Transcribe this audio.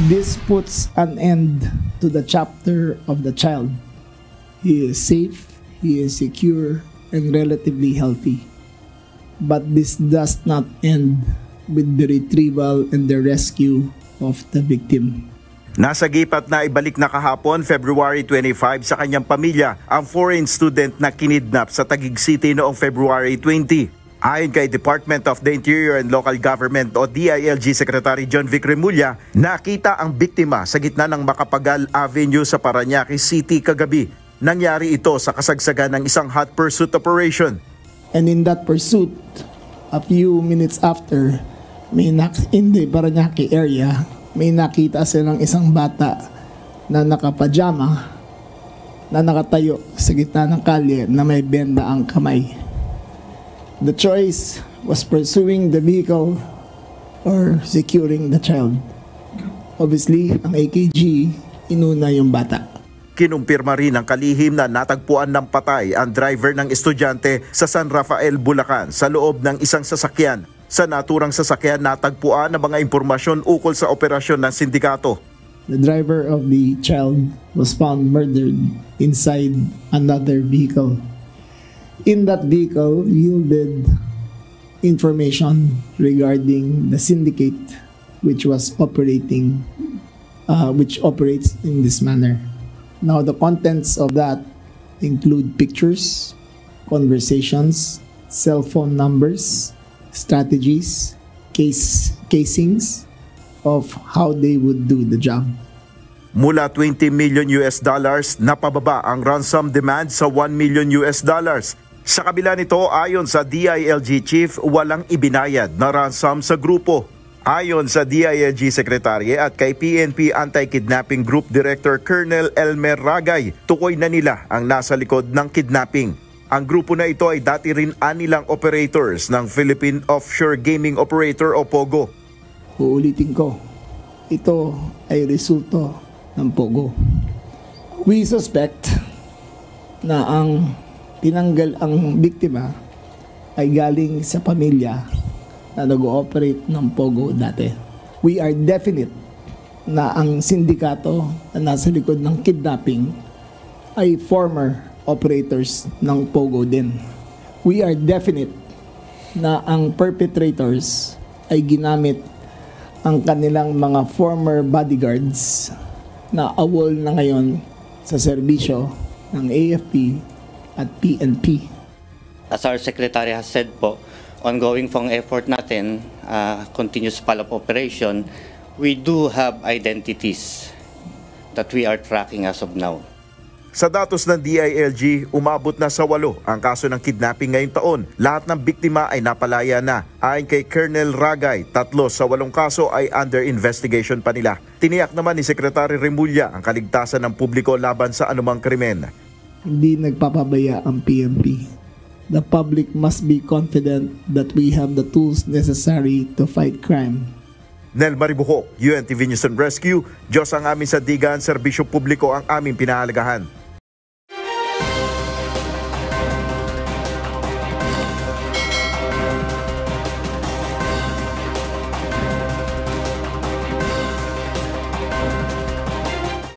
This puts an end to the chapter of the child. He is safe, he is secure, and relatively healthy. But this does not end with the retrieval and the rescue of the victim. Nasa gipat na ibalik na kahapon, February 25, sa kanyang pamilya ang foreign student na kinidnap sa Taguig City noong February 20. Ayon kay Department of the Interior and Local Government o DILG Secretary John Vic Remulla, nakita ang biktima sa gitna ng Macapagal Avenue sa Parañaque City kagabi. Nangyari ito sa kasagsagan ng isang hot pursuit operation. And in that pursuit, a few minutes after, in the Parañaque area, may nakita silang isang bata na nakapajama na nakatayo sa gitna ng kalye na may benda ang kamay. The choice was pursuing the vehicle or securing the child. Obviously, ang AKG inuna yung bata. Kinumpirma rin ng kalihim na natagpuan ng patay ang driver ng estudyante sa San Rafael, Bulacan sa loob ng isang sasakyan. Sa naturang sasakyan, natagpuan ang mga impormasyon ukol sa operasyon ng sindikato. The driver of the child was found murdered inside another vehicle. In that vehicle yielded information regarding the syndicate which operates in this manner. Now, the contents of that include pictures, conversations, cell phone numbers, strategies, casings of how they would do the job. Mula $20 million napababa ang ransom demand sa $1 million. Sa kabila nito, ayon sa DILG chief, walang ibinayad na ransom sa grupo. Ayon sa DILG Secretary at kay PNP Anti-Kidnapping Group Director Colonel Elmer Ragay, tukoy na nila ang nasa likod ng kidnapping. Ang grupo na ito ay dati rin anilang operators ng Philippine Offshore Gaming Operator o POGO. Uulitin ko, ito ay resulto ng POGO. We suspect na ang tinanggal ang biktima ay galing sa pamilya na nag-ooperate ng POGO dati. We are definite na ang sindikato na nasa likod ng kidnapping ay former operators ng POGO din. We are definite na ang perpetrators ay ginamit ang kanilang mga former bodyguards na awol na ngayon sa serbisyo ng AFP at PNP. As our Secretary has said po, ongoing pong effort natin, continuous follow-up operation, we do have identities that we are tracking as of now. Sa datos ng DILG, umabot na sa 8 ang kaso ng kidnapping ngayong taon. Lahat ng biktima ay napalaya na. Ayon kay Colonel Ragay, 3 sa 8 kaso ay under investigation pa nila. Tiniyak naman ni Secretary Remulla ang kaligtasan ng publiko laban sa anumang krimen. Hindi nagpapabaya ang PNP. The public must be confident that we have the tools necessary to fight crime. Nel Maribuhok, UNTV News and Rescue, Diyos ang aming sandigan, serbisyo publiko ang aming pinahalagahan.